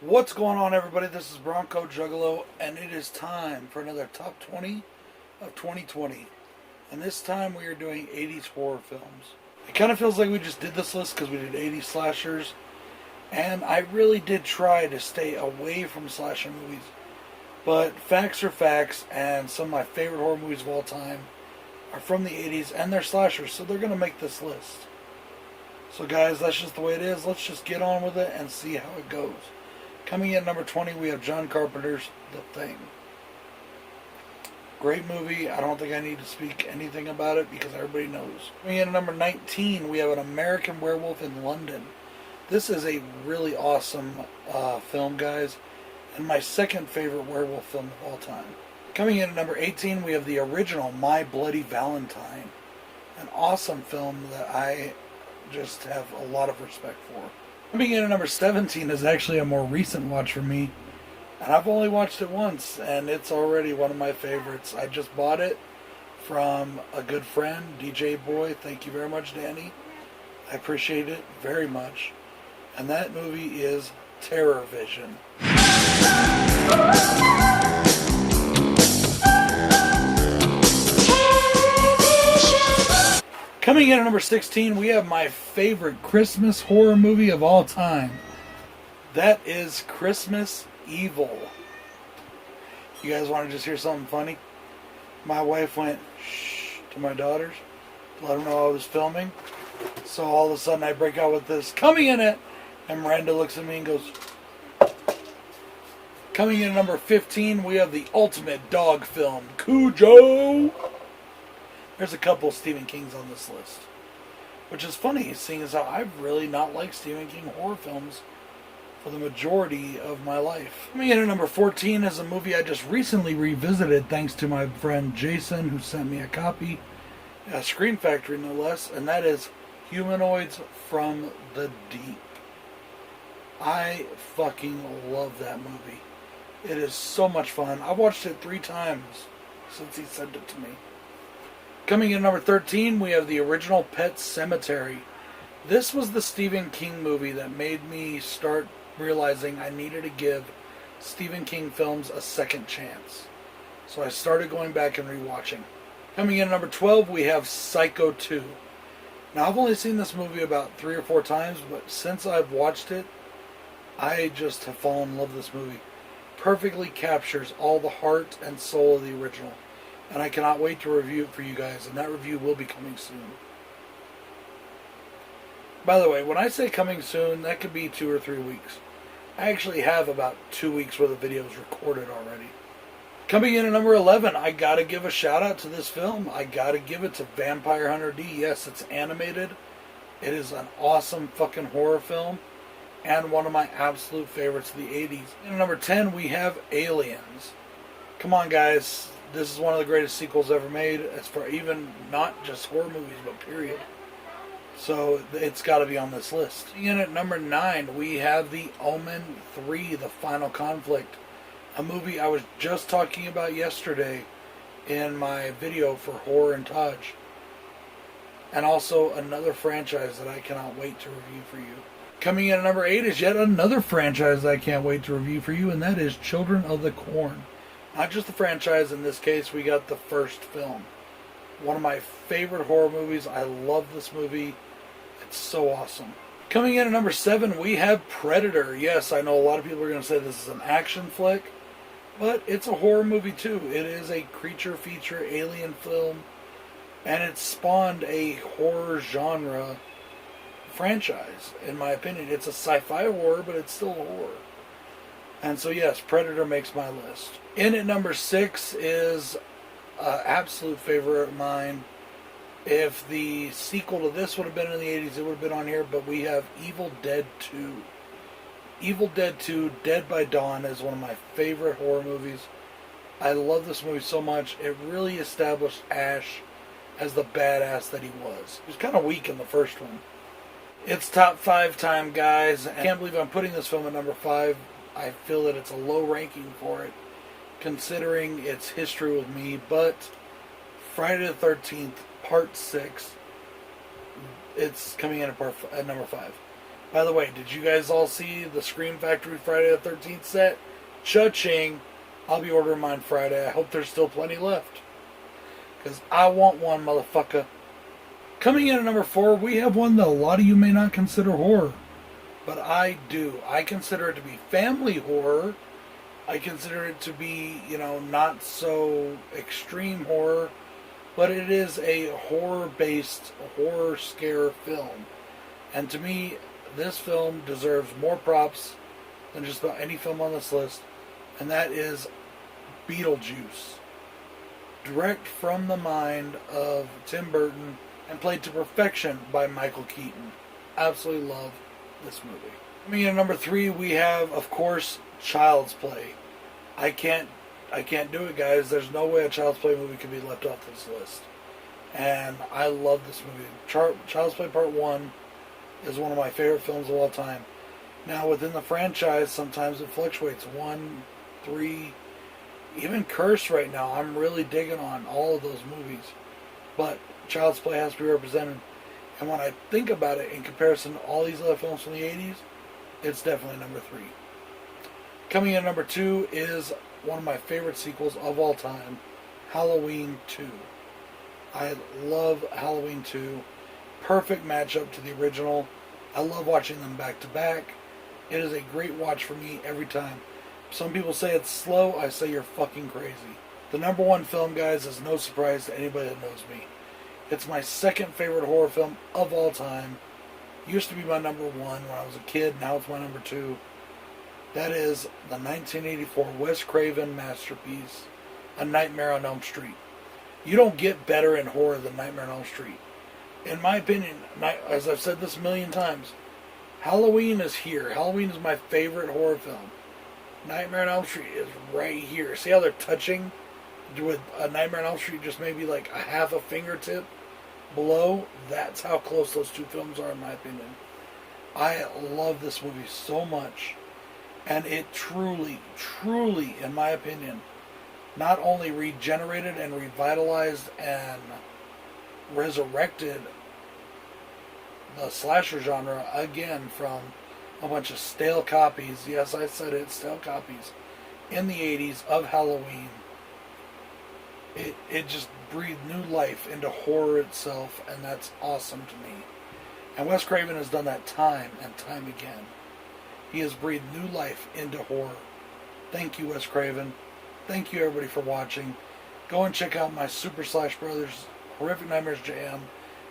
What's going on, everybody? This is Bronco Juggalo, and it is time for another Top 20 of 2020. And this time we are doing 80s horror films. It kind of feels like we just did this list because we did 80s slashers, and I really did try to stay away from slasher movies. But facts are facts, and some of my favorite horror movies of all time are from the 80s, and they're slashers, so they're going to make this list. So guys, that's just the way it is. Let's just get on with it and see how it goes. Coming in at number 20, we have John Carpenter's The Thing. Great movie. I don't think I need to speak anything about it because everybody knows. Coming in at number 19, we have An American Werewolf in London. This is a really awesome film, guys, and my second favorite werewolf film of all time. Coming in at number 18, we have the original My Bloody Valentine. An awesome film that I just have a lot of respect for. Coming in at number 17 is actually a more recent watch for me, and I've only watched it once, and it's already one of my favorites. I just bought it from a good friend, DJ Boy. Thank you very much, Danny. I appreciate it very much. And that movie is Terror Vision. Coming in at number 16, we have my favorite Christmas horror movie of all time. That is Christmas Evil. You guys want to just hear something funny? My wife went shh to my daughters to let them know I was filming. So all of a sudden I break out with this, coming in it, and Miranda looks at me and goes. Coming in at number 15, we have the ultimate dog film, Cujo. There's a couple Stephen Kings on this list, which is funny, seeing as how I've really not liked Stephen King horror films for the majority of my life. Coming in at number 14 is a movie I just recently revisited thanks to my friend Jason, who sent me a copy, Screen Factory no less, and that is Humanoids from the Deep. I fucking love that movie. It is so much fun. I've watched it 3 times since he sent it to me. Coming in at number 13, we have the original Pet Sematary. This was the Stephen King movie that made me start realizing I needed to give Stephen King films a second chance. So I started going back and rewatching. Coming in at number 12, we have Psycho 2. Now, I've only seen this movie about 3 or 4 times, but since I've watched it, I just have fallen in love with this movie. Perfectly captures all the heart and soul of the original. And I cannot wait to review it for you guys, and that review will be coming soon. By the way, when I say coming soon, that could be 2 or 3 weeks. I actually have about 2 weeks worth of videos recorded already. Coming in at number 11, I gotta give a shout out to this film. I gotta give it to Vampire Hunter D. Yes, it's animated. It is an awesome fucking horror film, and one of my absolute favorites of the 80s. In number 10, we have Aliens. Come on, guys. This is one of the greatest sequels ever made, as far even not just horror movies, but period. So it's got to be on this list. In at number 9, we have The Omen 3: The Final Conflict, a movie I was just talking about yesterday in my video for Horror and Taj, and also another franchise that I cannot wait to review for you. Coming in at number 8 is yet another franchise that I can't wait to review for you, and that is Children of the Corn. Not just the franchise, in this case we got the first film. One of my favorite horror movies. I love this movie. It's so awesome. Coming in at number 7, we have Predator. Yes, I know a lot of people are going to say this is an action flick, but it's a horror movie too. It is a creature feature alien film, and it spawned a horror genre franchise, in my opinion. It's a sci-fi horror, but it's still horror. And so yes, Predator makes my list. In at number 6 is an absolute favorite of mine. If the sequel to this would have been in the 80s, it would have been on here, but we have Evil Dead 2. Evil Dead 2, Dead by Dawn is one of my favorite horror movies. I love this movie so much. It really established Ash as the badass that he was. He was kind of weak in the first one. It's top 5 time, guys. I can't believe I'm putting this film at number 5. I feel that it's a low ranking for it, considering its history with me, but Friday the 13th, Part 6, it's coming in at number 5. By the way, did you guys all see the Scream Factory Friday the 13th set? Cha-ching! I'll be ordering mine Friday. I hope there's still plenty left. Because I want one, motherfucker. Coming in at number 4, we have one that a lot of you may not consider horror. But I do. I consider it to be family horror. I consider it to be, not so extreme horror. But it is a horror-based, horror scare film. And to me, this film deserves more props than just about any film on this list. And that is Beetlejuice. Direct from the mind of Tim Burton and played to perfection by Michael Keaton. Absolutely love this movie. Coming in at number 3, we have, of course, Child's Play. I can't do it, guys. There's no way a Child's Play movie could be left off this list. And I love this movie. Child's Play Part 1 is one of my favorite films of all time. Now, within the franchise, sometimes it fluctuates. 1, 3, even Curse right now. I'm really digging on all of those movies. But Child's Play has to be represented. And when I think about it in comparison to all these other films from the 80s, it's definitely number 3. Coming in at number 2 is one of my favorite sequels of all time, Halloween 2. I love Halloween 2. Perfect matchup to the original. I love watching them back to back. It is a great watch for me every time. Some people say it's slow. I say you're fucking crazy. The number 1 film, guys, is no surprise to anybody that knows me. It's my second favorite horror film of all time. Used to be my number 1 when I was a kid. Now it's my number 2. That is the 1984 Wes Craven masterpiece, A Nightmare on Elm Street. You don't get better in horror than Nightmare on Elm Street. In my opinion, as I've said this a million times, Halloween is here. Halloween is my favorite horror film. Nightmare on Elm Street is right here. See how they're touching? With A Nightmare on Elm Street just maybe like a half a fingertip below. That's how close those two films are in my opinion. I love this movie so much. And it truly, truly, in my opinion, not only regenerated and revitalized and resurrected the slasher genre again from a bunch of stale copies. Yes, I said it, stale copies in the 80s of Halloween. It just breathed new life into horror itself, and that's awesome to me. And Wes Craven has done that time and time again. He has breathed new life into horror. Thank you, Wes Craven. Thank you, everybody, for watching. Go and check out my Super Slash Brothers Horrific Nightmares Jam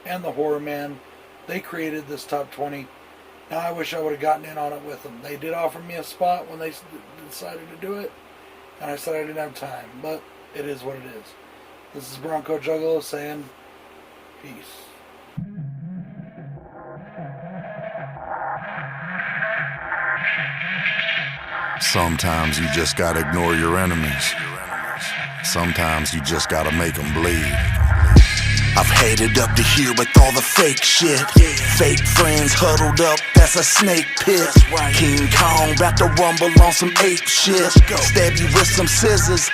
and the Horror Man. They created this top 20. Now I wish I would have gotten in on it with them. They did offer me a spot when they decided to do it, and I said I didn't have time. But it is what it is. This is Bronco Juggalo saying peace. Sometimes you just gotta ignore your enemies. Sometimes you just gotta make them bleed. I've headed up to here with all the fake shit. Fake friends huddled up, that's a snake pit. King Kong about to rumble on some ape shit. Stab you with some scissors.